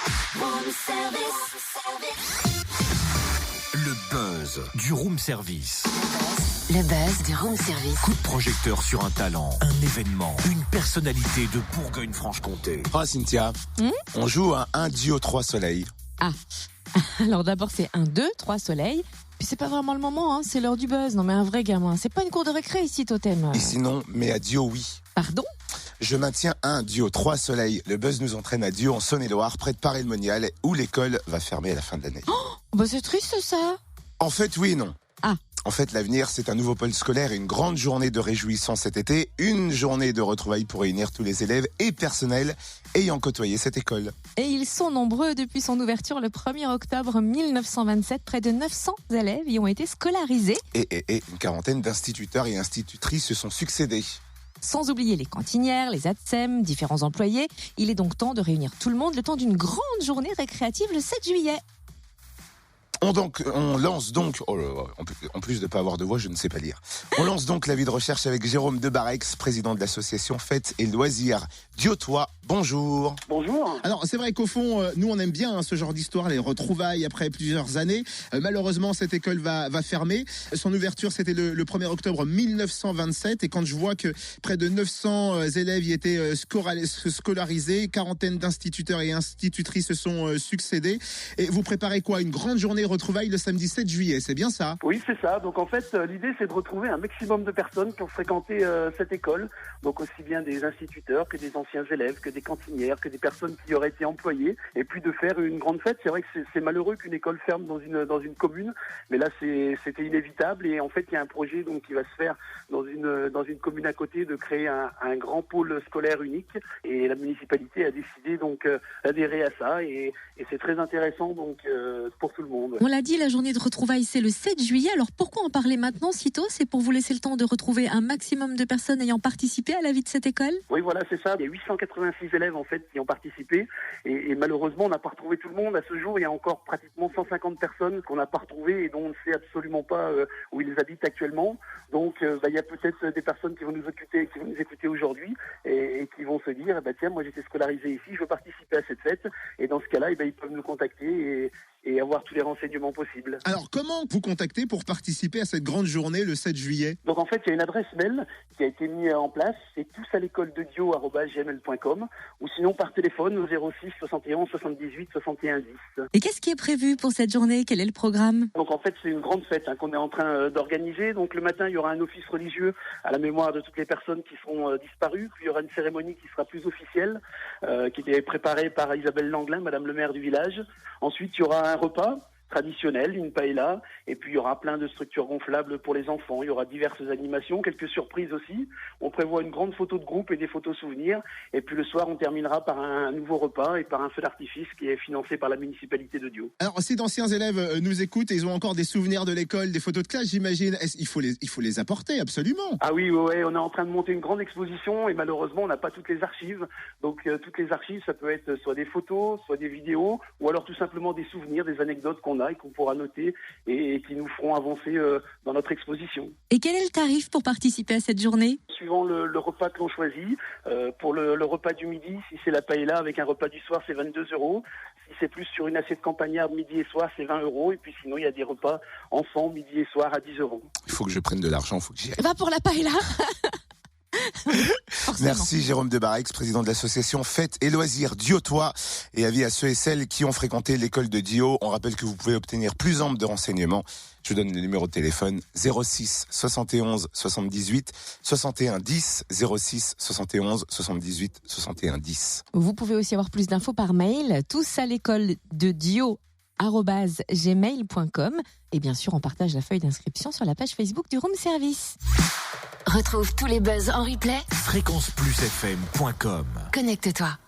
Room service. Le buzz du room service. Le buzz du room service. Coup de projecteur sur un talent, un événement, une personnalité de Bourgogne-Franche-Comté. Oh Cynthia, on joue à 1 duo 3 soleils. Ah, alors d'abord c'est 1, 2, 3 soleils. Puis c'est pas vraiment le moment, hein, c'est l'heure du buzz. Non mais un vrai gamin, c'est pas une cour de récré ici, Totem. Et sinon, mais à duo oui. Pardon ? Je maintiens 1 duo 3 soleils. Le buzz nous entraîne à Dieu en Saône-et-Loire, près de Paray-le-Monial, où l'école va fermer à la fin de l'année. Bah c'est triste ça. En fait, oui et non. Ah. En fait, l'avenir, c'est un nouveau pôle scolaire et une grande journée de réjouissance cet été. Une journée de retrouvailles pour réunir tous les élèves et personnels ayant côtoyé cette école. Et ils sont nombreux depuis son ouverture le 1er octobre 1927. Près de 900 élèves y ont été scolarisés. Et une quarantaine d'instituteurs et institutrices se sont succédés. Sans oublier les cantinières, les ATSEM, différents employés. Il est donc temps de réunir tout le monde le temps d'une grande journée récréative le 7 juillet. On lance donc, oh là là, en plus de pas avoir de voix, je ne sais pas lire. On lance donc l'avis de recherche avec Jérôme Debarex, président de l'association Fêtes et Loisirs Diotois. Bonjour. Bonjour. Alors c'est vrai qu'au fond, nous on aime bien ce genre d'histoire, les retrouvailles après plusieurs années. Malheureusement, cette école va fermer. Son ouverture, c'était le 1er octobre 1927. Et quand je vois que près de 900 élèves y étaient scolarisés, quarantaine d'instituteurs et institutrices se sont succédés. Et vous préparez quoi ? Une grande journée retrouvailles le samedi 7 juillet, c'est bien ça ? Oui, c'est ça. Donc en fait, l'idée c'est de retrouver un maximum de personnes qui ont fréquenté cette école. Donc aussi bien des instituteurs que des anciens élèves, que des cantinières, que des personnes qui auraient été employées. Et puis de faire une grande fête. C'est vrai que c'est malheureux qu'une école ferme dans une commune. Mais là, c'était inévitable. Et en fait, il y a un projet donc qui va se faire dans une commune à côté de créer un grand pôle scolaire unique. Et la municipalité a décidé donc d'adhérer à ça. Et c'est très intéressant donc pour tout le monde. On l'a dit, la journée de retrouvailles, c'est le 7 juillet. Alors pourquoi en parler maintenant, sitôt ? C'est pour vous laisser le temps de retrouver un maximum de personnes ayant participé à la vie de cette école ? Oui, voilà, c'est ça. Il y a 886 élèves en fait qui ont participé. Et malheureusement, on n'a pas retrouvé tout le monde. À ce jour, il y a encore pratiquement 150 personnes qu'on n'a pas retrouvées et dont on ne sait absolument pas où ils habitent actuellement. Donc, il y a peut-être des personnes qui vont nous écouter aujourd'hui et qui vont se dire, tiens, moi j'étais scolarisé ici, je veux participer à cette fête. Et dans ce cas-là, ils peuvent nous contacter et avoir tous les renseignements possibles. Alors comment vous contactez pour participer à cette grande journée le 7 juillet ? Donc en fait, il y a une adresse mail qui a été mise en place, c'est tousalécolededio@gmail.com ou sinon par téléphone au 06 71 78 61 10. Et qu'est-ce qui est prévu pour cette journée ? Quel est le programme ? Donc en fait, c'est une grande fête qu'on est en train d'organiser. Donc le matin, il y aura un office religieux à la mémoire de toutes les personnes qui seront disparues. Puis il y aura une cérémonie qui sera plus officielle, qui était préparée par Isabelle Langlin, Madame le maire du village. Ensuite, il y aura un repas traditionnel, une paella, et puis il y aura plein de structures gonflables pour les enfants. Il y aura diverses animations, quelques surprises aussi. On prévoit une grande photo de groupe et des photos souvenirs. Et puis le soir, on terminera par un nouveau repas et par un feu d'artifice qui est financé par la municipalité de Dio. Alors si d'anciens élèves nous écoutent et ils ont encore des souvenirs de l'école, des photos de classe, j'imagine, il faut les apporter absolument. Ah oui, ouais, on est en train de monter une grande exposition et malheureusement, on n'a pas toutes les archives. Donc toutes les archives, ça peut être soit des photos, soit des vidéos, ou alors tout simplement des souvenirs, des anecdotes qu'on a et qu'on pourra noter et qui nous feront avancer dans notre exposition. Et quel est le tarif pour participer à cette journée ? Suivant le repas que l'on choisit, pour le repas du midi, si c'est la paella avec un repas du soir, c'est 22 €. Si c'est plus sur une assiette campagnarde midi et soir, c'est 20 €. Et puis sinon, il y a des repas enfants midi et soir à 10 €. Il faut que je prenne de l'argent, il faut que j'y aille. Va pour la paella. Merci Jérôme Debarex, président de l'association Fêtes et Loisirs Diotois, et avis à ceux et celles qui ont fréquenté l'école de Dio. On rappelle que vous pouvez obtenir plus ample de renseignements. Je vous donne le numéro de téléphone 06 71 78 61 10 06 71 78 61 10. Vous pouvez aussi avoir plus d'infos par mail, tous à l'école de dio@gmail.com, et bien sûr on partage la feuille d'inscription sur la page Facebook du Room Service. Retrouve tous les buzz en replay. Fréquenceplusfm.com. Connecte-toi.